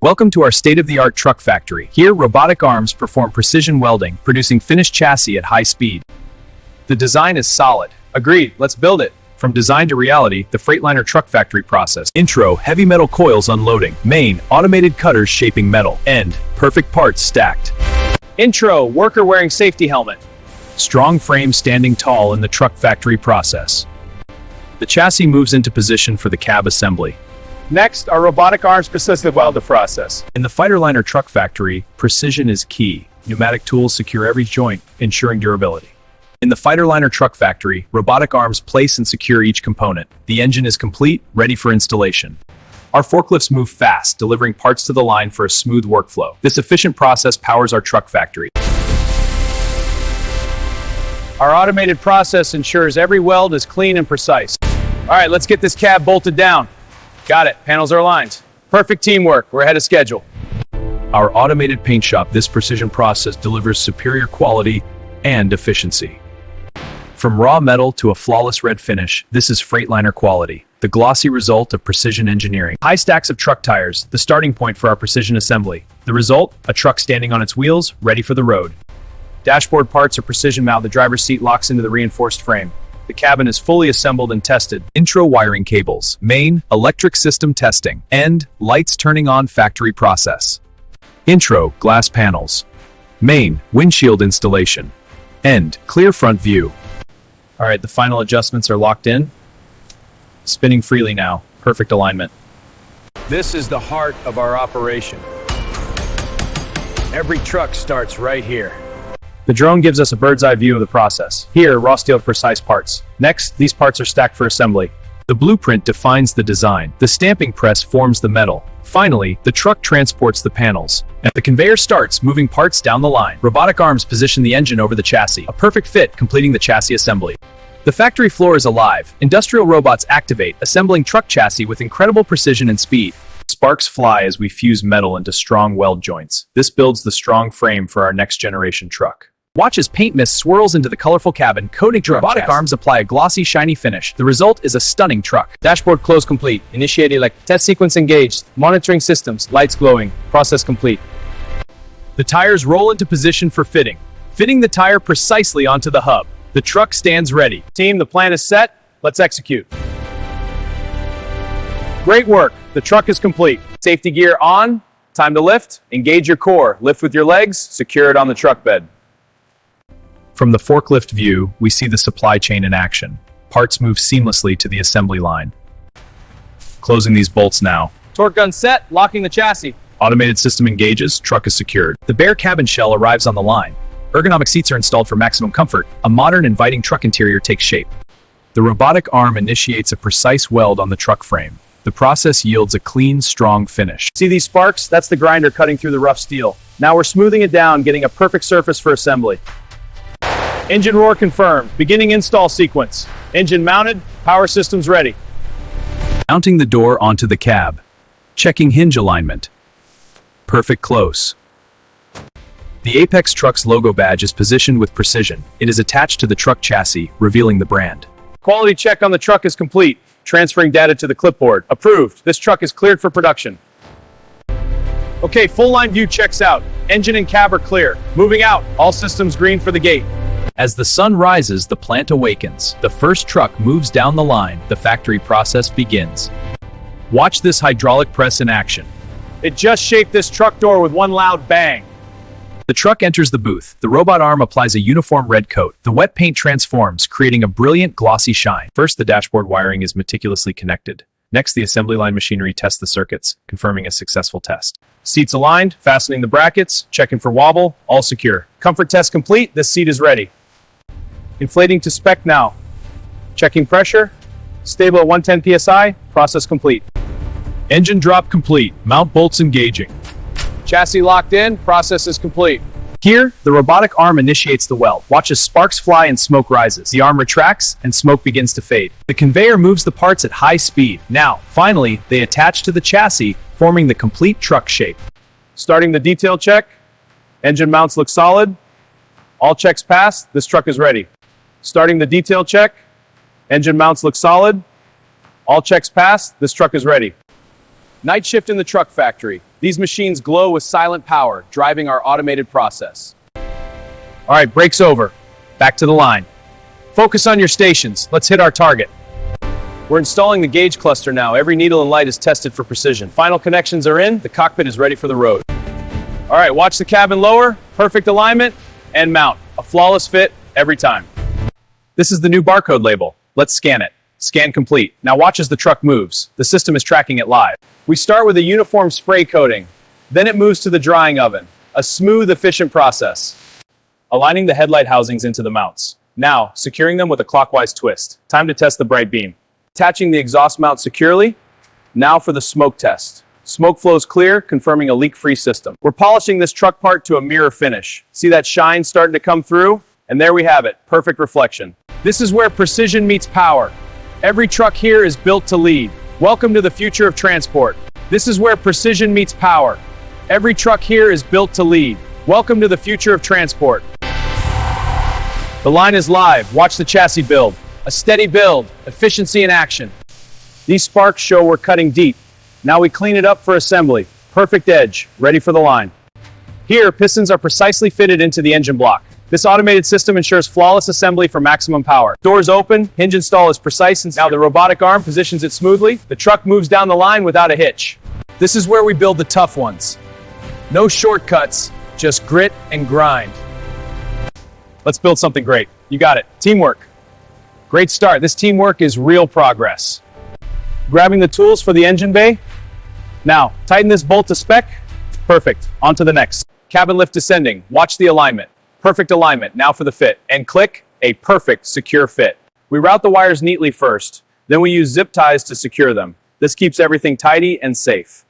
Welcome to our state-of-the-art truck factory. Here, robotic arms perform precision welding, producing finished chassis at high speed. The design is solid. Agreed, let's build it. From design to reality, the Freightliner truck factory process. Intro, heavy metal coils unloading. Main, automated cutters shaping metal. End, perfect parts stacked. Intro, worker wearing safety helmet. Strong frame standing tall in the truck factory process. The chassis moves into position for the cab assembly. Next, our robotic arms precision weld the process. In the Freightliner truck factory, precision is key. Pneumatic tools secure every joint, ensuring durability. In the Freightliner truck factory, robotic arms place and secure each component. The engine is complete, ready for installation. Our forklifts move fast, delivering parts to the line for a smooth workflow. This efficient process powers our truck factory. Our automated process ensures every weld is clean and precise. All right, let's get this cab bolted down. Got it, panels are aligned. Perfect teamwork, we're ahead of schedule. Our automated paint shop, this precision process delivers superior quality and efficiency. From raw metal to a flawless red finish, this is Freightliner quality, the glossy result of precision engineering. High stacks of truck tires, the starting point for our precision assembly. The result, a truck standing on its wheels, ready for the road. Dashboard parts are precision mount. The driver's seat locks into the reinforced frame. The cabin is fully assembled and tested. Intro, wiring cables. Main, electric system testing. End, lights turning on, factory process. Intro, glass panels. Main, windshield installation. End, clear front view. All right, the final adjustments are locked in. Spinning freely now. Perfect alignment. This is the heart of our operation. Every truck starts right here. The drone gives us a bird's eye view of the process. Here, raw steel precise parts. Next, these parts are stacked for assembly. The blueprint defines the design. The stamping press forms the metal. Finally, the truck transports the panels. And the conveyor starts moving parts down the line. Robotic arms position the engine over the chassis. A perfect fit, completing the chassis assembly. The factory floor is alive. Industrial robots activate, assembling truck chassis with incredible precision and speed. Sparks fly as we fuse metal into strong weld joints. This builds the strong frame for our next generation truck. Watch as paint mist swirls into the colorful cabin, coating robotic arms apply a glossy, shiny finish. The result is a stunning truck. Dashboard close complete. Initiate test sequence engaged. Monitoring systems. Lights glowing. Process complete. The tires roll into position for fitting. Fitting the tire precisely onto the hub. The truck stands ready. Team, the plan is set. Let's execute. Great work. The truck is complete. Safety gear on. Time to lift. Engage your core. Lift with your legs. Secure it on the truck bed. From the forklift view, we see the supply chain in action. Parts move seamlessly to the assembly line. Closing these bolts now. Torque gun set, locking the chassis. Automated system engages, truck is secured. The bare cabin shell arrives on the line. Ergonomic seats are installed for maximum comfort. A modern, inviting truck interior takes shape. The robotic arm initiates a precise weld on the truck frame. The process yields a clean, strong finish. See these sparks? That's the grinder cutting through the rough steel. Now we're smoothing it down, getting a perfect surface for assembly. Engine roar confirmed. Beginning install sequence. Engine mounted. Power systems ready. Mounting the door onto the cab. Checking hinge alignment. Perfect close. The Apex Trucks logo badge is positioned with precision. It is attached to the truck chassis, revealing the brand. Quality check on the truck is complete. Transferring data to the clipboard. Approved. This truck is cleared for production. Okay, full line view checks out. Engine and cab are clear. Moving out. All systems green for the gate. As the sun rises, the plant awakens. The first truck moves down the line. The factory process begins. Watch this hydraulic press in action. It just shaped this truck door with one loud bang. The truck enters the booth. The robot arm applies a uniform red coat. The wet paint transforms, creating a brilliant, glossy shine. First, the dashboard wiring is meticulously connected. Next, the assembly line machinery tests the circuits, confirming a successful test. Seats aligned, fastening the brackets, checking for wobble, all secure. Comfort test complete. This seat is ready. Inflating to spec now. Checking pressure. Stable at 110 psi. Process complete. Engine drop complete. Mount bolts engaging. Chassis locked in. Process is complete. Here, the robotic arm initiates the weld. Watch as sparks fly and smoke rises. The arm retracts and smoke begins to fade. The conveyor moves the parts at high speed. Now, finally, they attach to the chassis, forming the complete truck shape. Starting the detail check. Engine mounts look solid. All checks passed. This truck is ready. Starting the detail check. Engine mounts look solid. All checks passed. This truck is ready. Night shift in the truck factory. These machines glow with silent power, driving our automated process. All right, break's over. Back to the line. Focus on your stations. Let's hit our target. We're installing the gauge cluster now. Every needle and light is tested for precision. Final connections are in. The cockpit is ready for the road. All right, watch the cabin lower. Perfect alignment and mount. A flawless fit every time. This is the new barcode label. Let's scan it. Scan complete. Now watch as the truck moves. The system is tracking it live. We start with a uniform spray coating. Then it moves to the drying oven. A smooth, efficient process. Aligning the headlight housings into the mounts. Now, securing them with a clockwise twist. Time to test the bright beam. Attaching the exhaust mount securely. Now for the smoke test. Smoke flows clear, confirming a leak-free system. We're polishing this truck part to a mirror finish. See that shine starting to come through? And there we have it, perfect reflection. This is where precision meets power. Every truck here is built to lead. Welcome to the future of transport. This is where precision meets power. Every truck here is built to lead. Welcome to the future of transport. The line is live. Watch the chassis build. A steady build, efficiency in action. These sparks show we're cutting deep. Now we clean it up for assembly. Perfect edge, ready for the line. Here, pistons are precisely fitted into the engine block. This automated system ensures flawless assembly for maximum power. Doors open, hinge install is precise, and now the robotic arm positions it smoothly. The truck moves down the line without a hitch. This is where we build the tough ones. No shortcuts, just grit and grind. Let's build something great. You got it. Teamwork. Great start. This teamwork is real progress. Grabbing the tools for the engine bay. Now, tighten this bolt to spec. Perfect. On to the next. Cabin lift descending. Watch the alignment. Perfect alignment. Now for the fit. And click. A perfect, secure fit. We route the wires neatly first. Then we use zip ties to secure them. This keeps everything tidy and safe.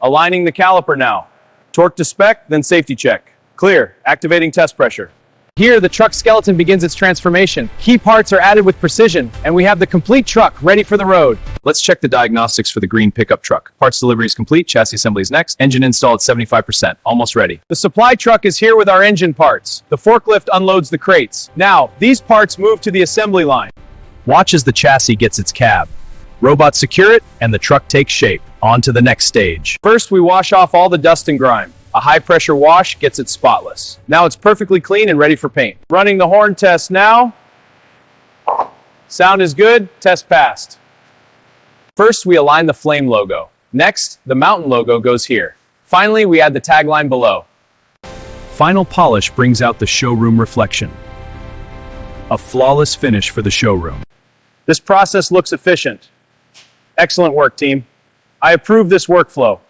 Aligning the caliper now. Torque to spec, then safety check. Clear. Activating test pressure. Here, the truck skeleton begins its transformation. Key parts are added with precision, and we have the complete truck ready for the road. Let's check the diagnostics for the green pickup truck. Parts delivery is complete, chassis assembly is next, engine install at 75%, almost ready. The supply truck is here with our engine parts. The forklift unloads the crates. Now, these parts move to the assembly line. Watch as the chassis gets its cab. Robots secure it, and the truck takes shape. On to the next stage. First, we wash off all the dust and grime. A high-pressure wash gets it spotless. Now it's perfectly clean and ready for paint. Running the horn test now. Sound is good, test passed. First, we align the flame logo. Next, the mountain logo goes here. Finally, we add the tagline below. Final polish brings out the showroom reflection. A flawless finish for the showroom. This process looks efficient. Excellent work, team. I approve this workflow.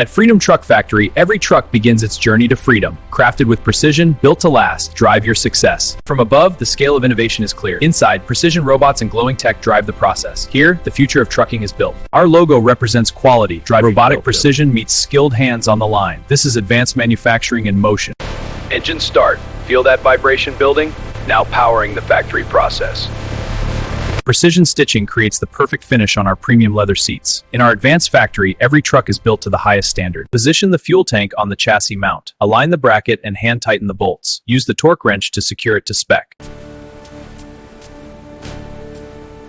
At Freedom Truck Factory, every truck begins its journey to freedom. Crafted with precision, built to last, drive your success. From above, the scale of innovation is clear. Inside, precision robots and glowing tech drive the process. Here, the future of trucking is built. Our logo represents quality. Robotic precision meets skilled hands on the line. This is advanced manufacturing in motion. Engine start. Feel that vibration building? Now powering the factory process. Precision stitching creates the perfect finish on our premium leather seats. In our advanced factory, every truck is built to the highest standard. Position the fuel tank on the chassis mount. Align the bracket and hand tighten the bolts. Use the torque wrench to secure it to spec.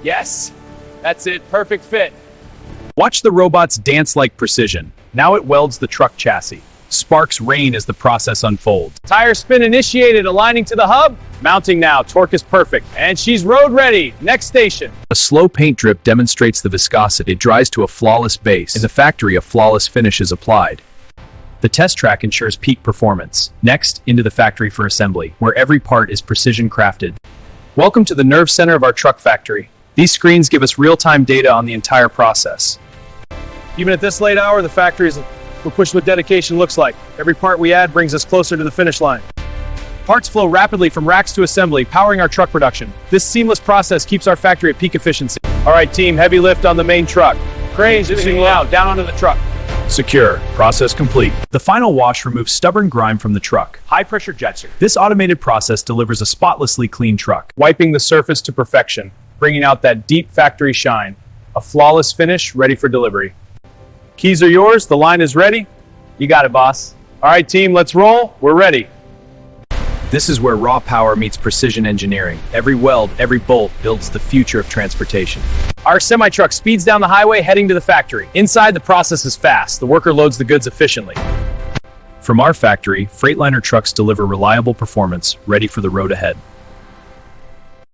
Yes, that's it, perfect fit. Watch the robots dance like precision. Now it welds the truck chassis. Sparks rain as the process unfolds. Tire spin initiated, aligning to the hub. Mounting now, torque is perfect. And she's road ready. Next station. A slow paint drip demonstrates the viscosity. It dries to a flawless base. In the factory, a flawless finish is applied. The test track ensures peak performance. Next, into the factory for assembly, where every part is precision crafted. Welcome to the nerve center of our truck factory. These screens give us real-time data on the entire process. Even at this late hour, the factory is we're pushed with dedication looks like. Every part we add brings us closer to the finish line. Parts flow rapidly from racks to assembly, powering our truck production. This seamless process keeps our factory at peak efficiency. All right, team, heavy lift on the main truck. Cranes moving out, down onto the truck. Secure. Process complete. The final wash removes stubborn grime from the truck. High-pressure jetser. This automated process delivers a spotlessly clean truck. Wiping the surface to perfection, bringing out that deep factory shine. A flawless finish, ready for delivery. Keys are yours. The line is ready. You got it, boss. All right, team, let's roll. We're ready. This is where raw power meets precision engineering. Every weld, every bolt builds the future of transportation. Our semi-truck speeds down the highway heading to the factory. Inside, the process is fast. The worker loads the goods efficiently. From our factory, Freightliner trucks deliver reliable performance, ready for the road ahead.